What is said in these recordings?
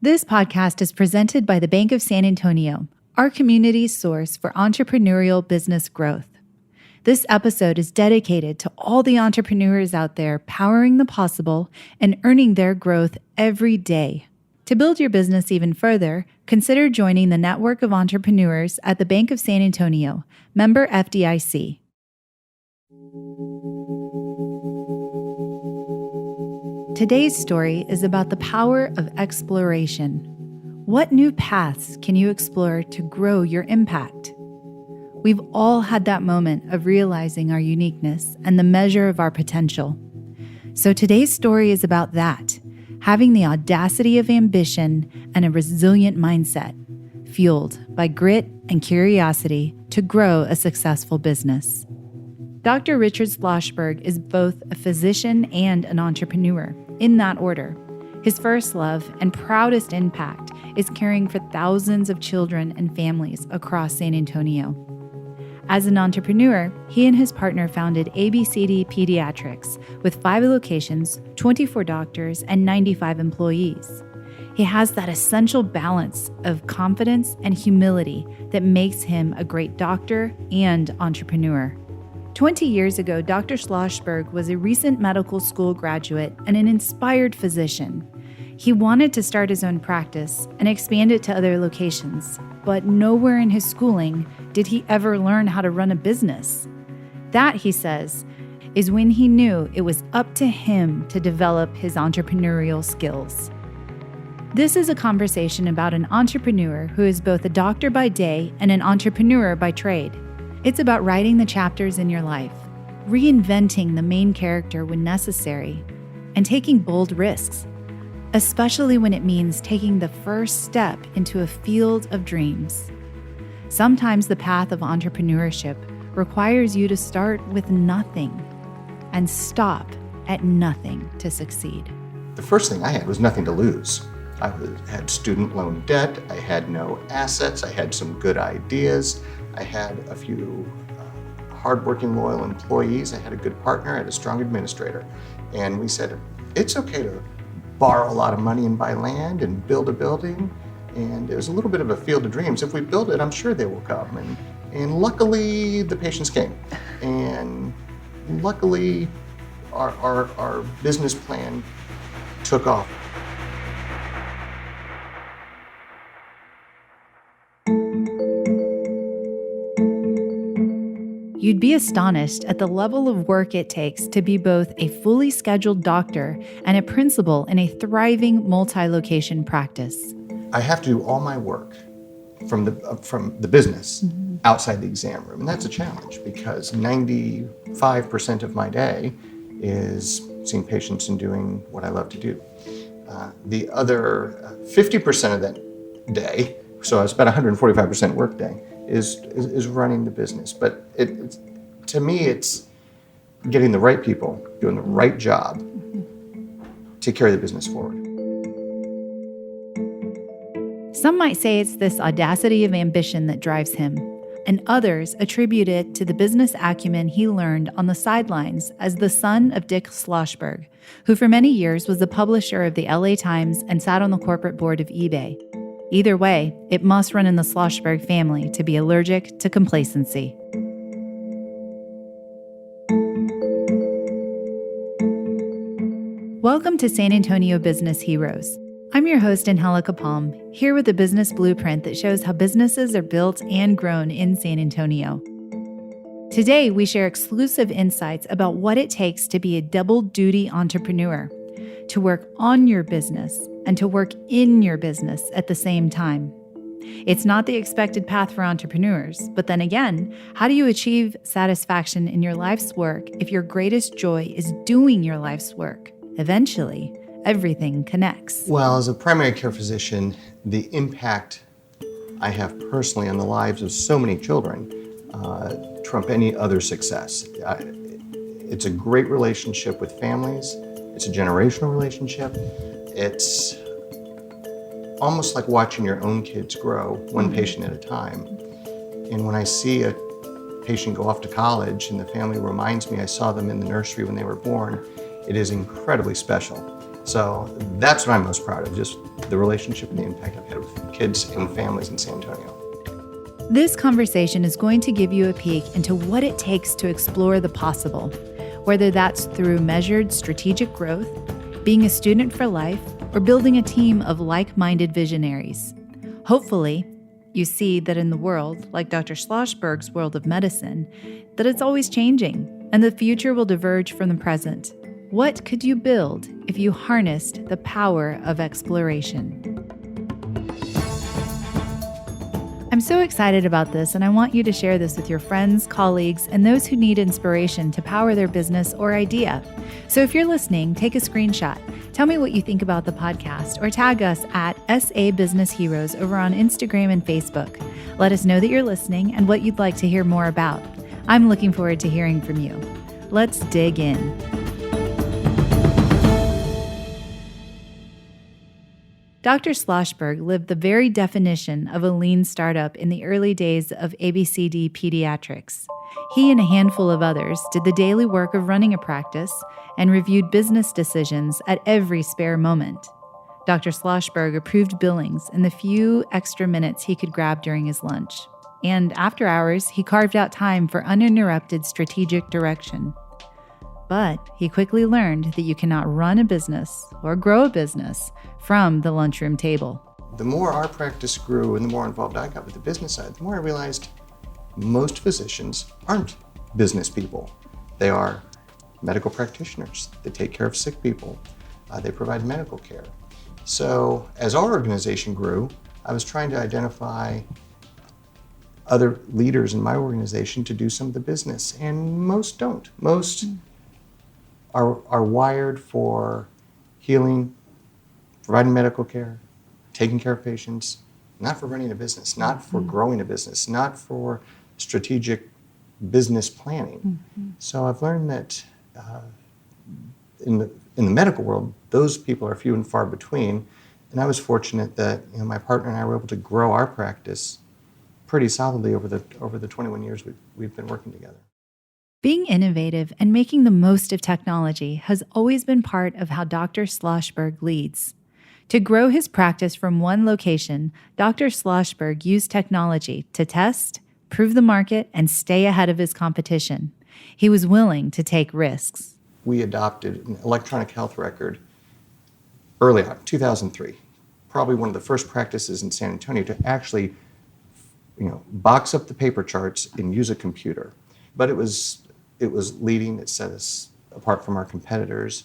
This podcast is presented by the Bank of San Antonio, our community's source for entrepreneurial business growth. This episode is dedicated to all the entrepreneurs out there powering the possible and earning their growth every day. To build your business even further, consider joining the network of entrepreneurs at the Bank of San Antonio, member FDIC. Today's story is about the power of exploration. What new paths can you explore to grow your impact? We've all had that moment of realizing our uniqueness and the measure of our potential. So today's story is about that, having the audacity of ambition and a resilient mindset, fueled by grit and curiosity to grow a successful business. Dr. Richard Schlossberg is both a physician and an entrepreneur, in that order. His first love and proudest impact is caring for thousands of children and families across San Antonio. As an entrepreneur, he and his partner founded ABCD Pediatrics with 5 locations, 24 doctors, and 95 employees. He has that essential balance of confidence and humility that makes him a great doctor and entrepreneur. 20 years ago, Dr. Schlosberg was a recent medical school graduate and an inspired physician. He wanted to start his own practice and expand it to other locations, but nowhere in his schooling did he ever learn how to run a business. That, he says, is when he knew it was up to him to develop his entrepreneurial skills. This is a conversation about an entrepreneur who is both a doctor by day and an entrepreneur by trade. It's about writing the chapters in your life, reinventing the main character when necessary, and taking bold risks, especially when it means taking the first step into a field of dreams. Sometimes the path of entrepreneurship requires you to start with nothing and stop at nothing to succeed. The first thing I had was nothing to lose. I had student loan debt, I had no assets, I had some good ideas, I had a few hardworking, loyal employees, I had a good partner, I had a strong administrator. And we said, it's okay to borrow a lot of money and buy land and build a building. And it was a little bit of a field of dreams. If we build it, I'm sure they will come. And luckily, the patients came. And luckily, our business plan took off. You'd be astonished at the level of work it takes to be both a fully scheduled doctor and a principal in a thriving multi-location practice. I have to do all my work from the business outside the exam room. And that's a challenge because 95% of my day is seeing patients and doing what I love to do. The other 50% of that day, so it's about 145% work day, is running the business. But to me, it's getting the right people, doing the right job to carry the business forward. Some might say it's this audacity of ambition that drives him, and others attribute it to the business acumen he learned on the sidelines as the son of Dr. Schlosberg, who for many years was the publisher of the LA Times and sat on the corporate board of eBay. Either way, it must run in the Schlossberg family to be allergic to complacency. Welcome to San Antonio Business Heroes. I'm your host, Angelica Palm, here with a business blueprint that shows how businesses are built and grown in San Antonio. Today, we share exclusive insights about what it takes to be a double-duty entrepreneur, to work on your business and to work in your business at the same time. It's not the expected path for entrepreneurs, but then again, how do you achieve satisfaction in your life's work if your greatest joy is doing your life's work? Eventually, everything connects. Well, as a primary care physician, the impact I have personally on the lives of so many children trump any other success. It's a great relationship with families. It's a generational relationship. It's almost like watching your own kids grow, one patient at a time. And when I see a patient go off to college and the family reminds me I saw them in the nursery when they were born, it is incredibly special. So that's what I'm most proud of, just the relationship and the impact I've had with kids and families in San Antonio. This conversation is going to give you a peek into what it takes to explore the possible, whether that's through measured strategic growth, being a student for life, or building a team of like-minded visionaries. Hopefully, you see that in the world, like Dr. Schlossberg's world of medicine, that it's always changing, and the future will diverge from the present. What could you build if you harnessed the power of exploration? I'm so excited about this, and I want you to share this with your friends, colleagues, and those who need inspiration to power their business or idea. So if you're listening, take a screenshot. Tell me what you think about the podcast, or tag us at SA Business Heroes over on Instagram and Facebook. Let us know that you're listening and what you'd like to hear more about. I'm looking forward to hearing from you. Let's dig in. Dr. Schlossberg lived the very definition of a lean startup in the early days of ABCD Pediatrics. He and a handful of others did the daily work of running a practice and reviewed business decisions at every spare moment. Dr. Schlossberg approved billings in the few extra minutes he could grab during his lunch. And after hours, he carved out time for uninterrupted strategic direction. But he quickly learned that you cannot run a business or grow a business from the lunchroom table. The more our practice grew and the more involved I got with the business side, the more I realized most physicians aren't business people. They are medical practitioners. They take care of sick people. They provide medical care. So as our organization grew, I was trying to identify other leaders in my organization to do some of the business, and most don't. Most are wired for healing, providing medical care, taking care of patients, not for running a business, not for growing a business, not for strategic business planning. So I've learned that in the medical world, those people are few and far between. And I was fortunate that my partner and I were able to grow our practice pretty solidly over the 21 years we've been working together. Being innovative and making the most of technology has always been part of how Dr. Schlossberg leads. To grow his practice from one location, Dr. Schlossberg used technology to test, prove the market, and stay ahead of his competition. He was willing to take risks. We adopted an electronic health record early on, 2003. Probably one of the first practices in San Antonio to actually, box up the paper charts and use a computer. But it was leading. It set us apart from our competitors.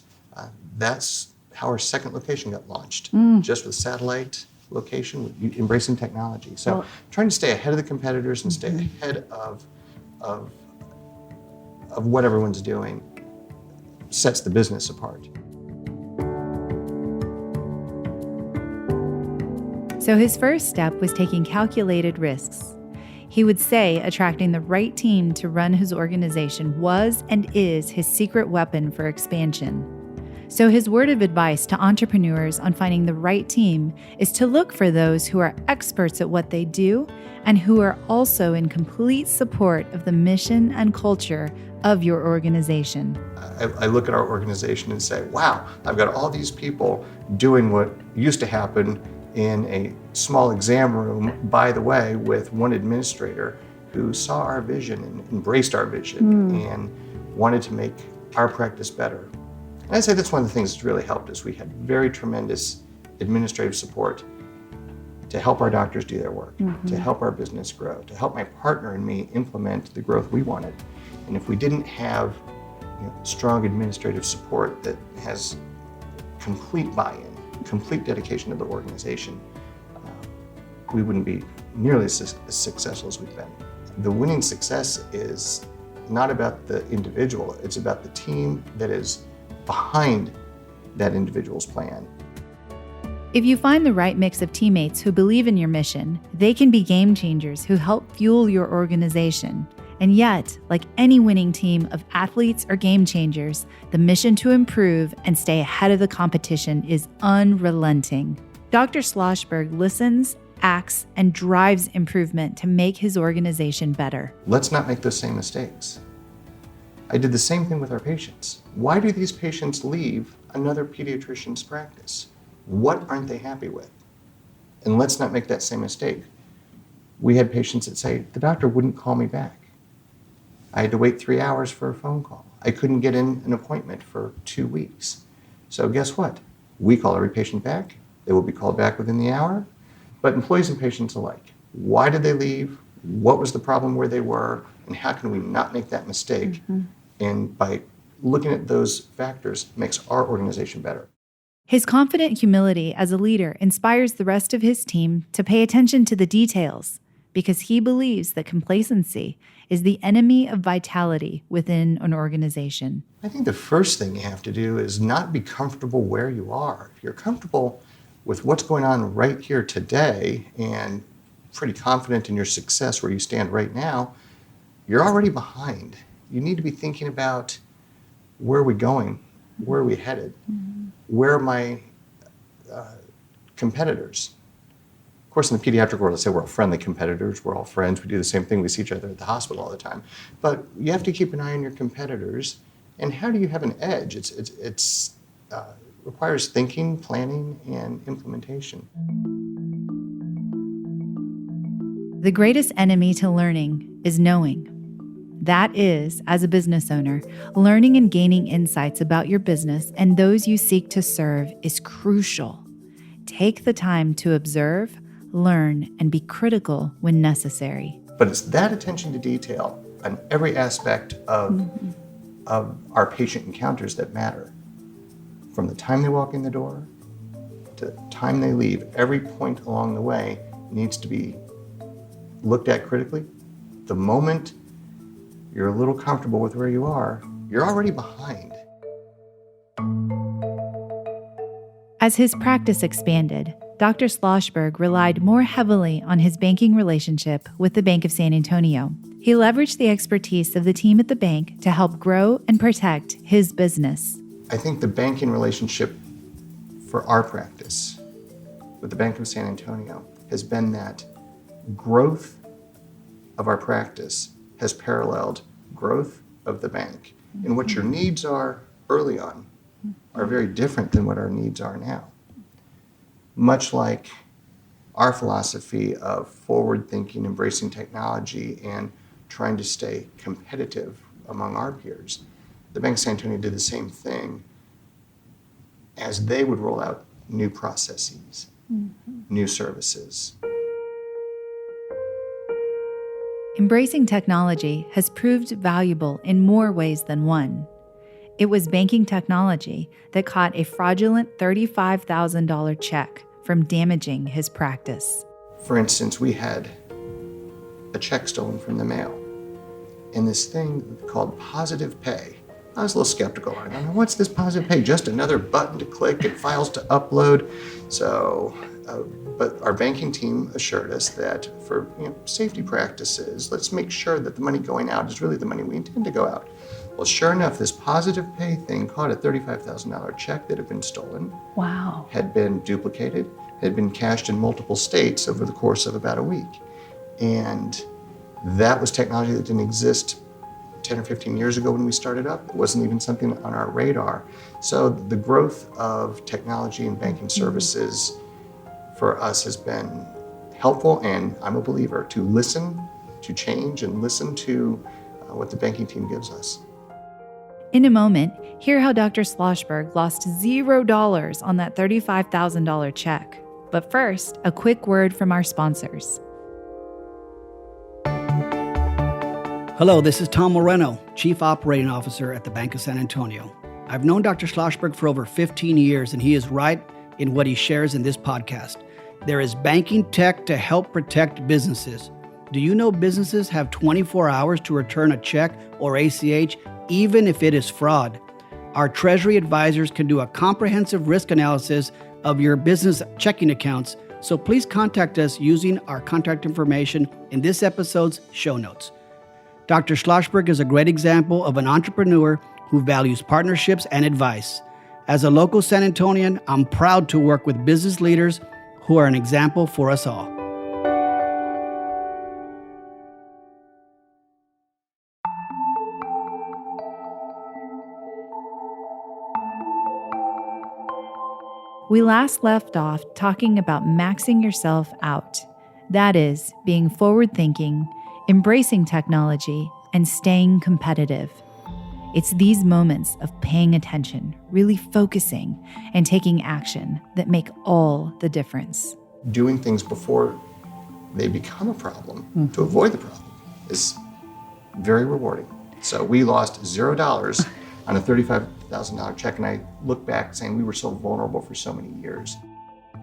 That's how our second location got launched, just with satellite location, embracing technology. So trying to stay ahead of the competitors and stay ahead of what everyone's doing sets the business apart. So his first step was taking calculated risks. He would say attracting the right team to run his organization was and is his secret weapon for expansion. So his word of advice to entrepreneurs on finding the right team is to look for those who are experts at what they do and who are also in complete support of the mission and culture of your organization. I look at our organization and say, wow, I've got all these people doing what used to happen in a small exam room, by the way, with one administrator who saw our vision and embraced our vision and wanted to make our practice better. And I'd say that's one of the things that's really helped us. We had very tremendous administrative support to help our doctors do their work, to help our business grow, to help my partner and me implement the growth we wanted. And if we didn't have strong administrative support that has complete buy-in, complete dedication to the organization, we wouldn't be nearly as successful as we've been. The winning success is not about the individual, it's about the team that is behind that individual's plan. If you find the right mix of teammates who believe in your mission, they can be game changers who help fuel your organization. And yet, like any winning team of athletes or game changers, the mission to improve and stay ahead of the competition is unrelenting. Dr. Schlossberg listens, acts, and drives improvement to make his organization better. Let's not make those same mistakes. I did the same thing with our patients. Why do these patients leave another pediatrician's practice? What aren't they happy with? And let's not make that same mistake. We had patients that say, the doctor wouldn't call me back. I had to wait 3 hours for a phone call. I couldn't get in an appointment for 2 weeks. So guess what? We call every patient back. They will be called back within the hour. But employees and patients alike, why did they leave? What was the problem where they were? And how can we not make that mistake? And by looking at those factors, makes our organization better. His confident humility as a leader inspires the rest of his team to pay attention to the details because he believes that complacency is the enemy of vitality within an organization. I think the first thing you have to do is not be comfortable where you are. If you're comfortable with what's going on right here today and pretty confident in your success where you stand right now, you're already behind. You need to be thinking about where are we going? Where are we headed? Where are my competitors? Of course, in the pediatric world, let's say we're all friendly competitors. We're all friends. We do the same thing. We see each other at the hospital all the time. But you have to keep an eye on your competitors. And how do you have an edge? It requires thinking, planning, and implementation. The greatest enemy to learning is knowing. That is, as a business owner, learning and gaining insights about your business and those you seek to serve is crucial. Take the time to observe, learn, and be critical when necessary. But it's that attention to detail on every aspect of our patient encounters that matter. From the time they walk in the door to the time they leave, every point along the way needs to be looked at critically. The moment you're a little comfortable with where you are, you're already behind. As his practice expanded, Dr. Schlossberg relied more heavily on his banking relationship with the Bank of San Antonio. He leveraged the expertise of the team at the bank to help grow and protect his business. I think the banking relationship for our practice with the Bank of San Antonio has been that growth of our practice has paralleled growth of the bank. And what your needs are early on are very different than what our needs are now. Much like our philosophy of forward thinking, embracing technology, and trying to stay competitive among our peers, the Bank of San Antonio did the same thing as they would roll out new processes, new services. Embracing technology has proved valuable in more ways than one. It was banking technology that caught a fraudulent $35,000 check from damaging his practice. For instance, we had a check stolen from the mail, and this thing called positive pay. I was a little skeptical. I don't know, what's this positive pay? Just another button to click and files to upload. So, but our banking team assured us that for safety practices, let's make sure that the money going out is really the money we intend to go out. Well, sure enough, this positive pay thing caught a $35,000 check that had been stolen. Wow. Had been duplicated, had been cashed in multiple states over the course of about a week. And that was technology that didn't exist 10 or 15 years ago when we started up. It wasn't even something on our radar. So the growth of technology and banking services for us has been helpful, and I'm a believer to listen, to change, and listen to what the banking team gives us. In a moment, hear how Dr. Schlossberg lost $0 on that $35,000 check. But first, a quick word from our sponsors. Hello, this is Tom Marino, Chief Operating Officer at the Bank of San Antonio. I've known Dr. Schlossberg for over 15 years, and he is right in what he shares in this podcast. There is banking tech to help protect businesses. Do you know businesses have 24 hours to return a check or ACH, even if it is fraud? Our Treasury advisors can do a comprehensive risk analysis of your business checking accounts, so please contact us using our contact information in this episode's show notes. Dr. Schlossberg is a great example of an entrepreneur who values partnerships and advice. As a local San Antonian, I'm proud to work with business leaders who are an example for us all. We last left off talking about maxing yourself out. That is, being forward-thinking, embracing technology, and staying competitive. It's these moments of paying attention, really focusing, and taking action that make all the difference. Doing things before they become a problem to avoid the problem is very rewarding. So we lost $0 on a $35,000 check, and I look back saying we were so vulnerable for so many years.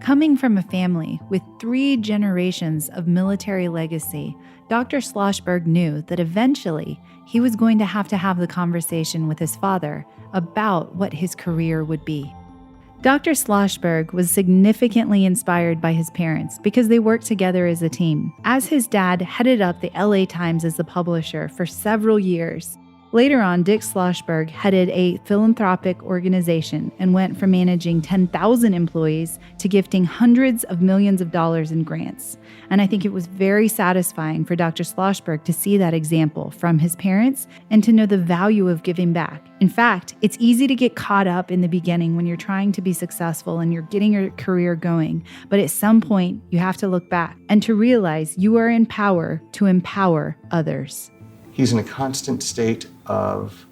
Coming from a family with 3 generations of military legacy, Dr. Schlossberg knew that eventually he was going to have the conversation with his father about what his career would be. Dr. Schlossberg was significantly inspired by his parents because they worked together as a team, as his dad headed up the LA Times as a publisher for several years. Later on, Dick Schlossberg headed a philanthropic organization and went from managing 10,000 employees to gifting hundreds of millions of dollars in grants. And I think it was very satisfying for Dr. Schlossberg to see that example from his parents and to know the value of giving back. In fact, it's easy to get caught up in the beginning when you're trying to be successful and you're getting your career going. But at some point, you have to look back and to realize you are in power to empower others. He's in a constant state of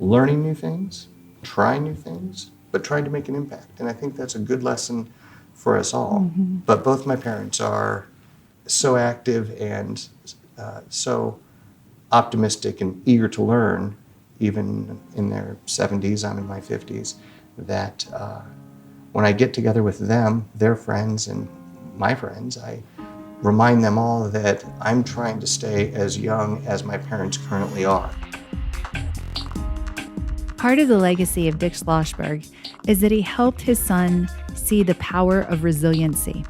learning new things, trying new things, but trying to make an impact. And I think that's a good lesson for us all. But both my parents are so active and so optimistic and eager to learn, even in their 70s, I'm in my 50s, that when I get together with them, their friends and my friends, I remind them all that I'm trying to stay as young as my parents currently are. Part of the legacy of Dick Schlossberg is that he helped his son see the power of resiliency.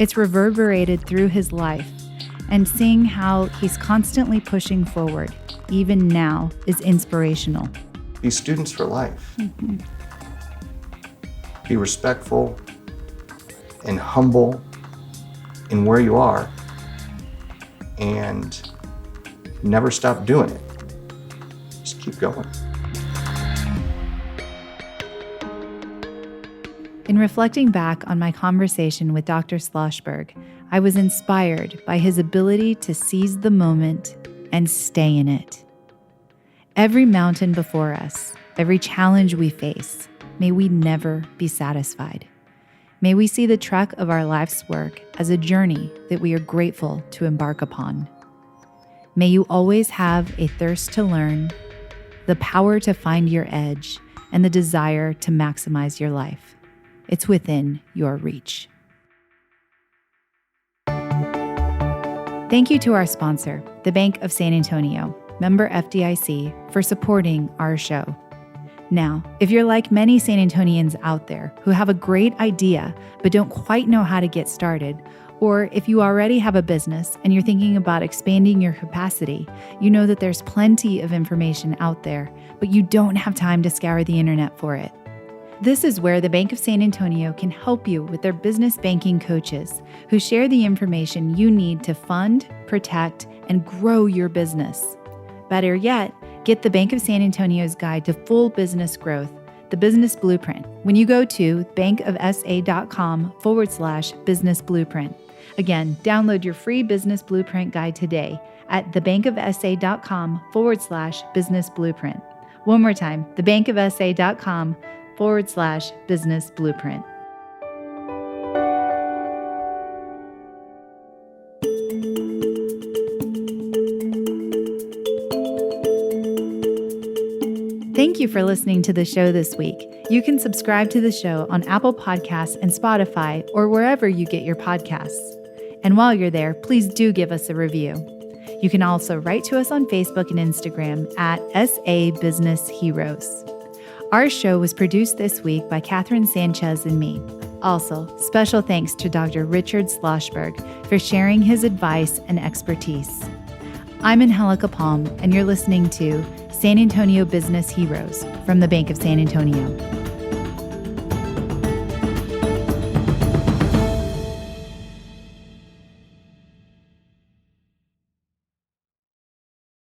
It's reverberated through his life, and seeing how he's constantly pushing forward, even now, is inspirational. Be students for life. Be respectful and humble in where you are, and never stop doing it. Just keep going. In reflecting back on my conversation with Dr. Schlossberg, I was inspired by his ability to seize the moment and stay in it. Every mountain before us, every challenge we face, may we never be satisfied. May we see the trek of our life's work as a journey that we are grateful to embark upon. May you always have a thirst to learn, the power to find your edge, and the desire to maximize your life. It's within your reach. Thank you to our sponsor, the Bank of San Antonio, member FDIC, for supporting our show. Now, if you're like many San Antonians out there who have a great idea but don't quite know how to get started, or if you already have a business and you're thinking about expanding your capacity, you know that there's plenty of information out there, but you don't have time to scour the internet for it. This is where the Bank of San Antonio can help you with their business banking coaches who share the information you need to fund, protect, and grow your business. Better yet, get the Bank of San Antonio's guide to full business growth, the Business Blueprint, when you go to bankofsa.com/business blueprint. Again, download your free business blueprint guide today at thebankofsa.com/business blueprint. One more time, thebankofsa.com/business blueprint. Thank you for listening to the show this week. You can subscribe to the show on Apple Podcasts and Spotify or wherever you get your podcasts. And while you're there, please do give us a review. You can also write to us on Facebook and Instagram at SA Business Heroes. Our show was produced this week by Catherine Sanchez and me. Also, special thanks to Dr. Richard Schlossberg for sharing his advice and expertise. I'm Angelica Palm, and you're listening to San Antonio Business Heroes from the Bank of San Antonio.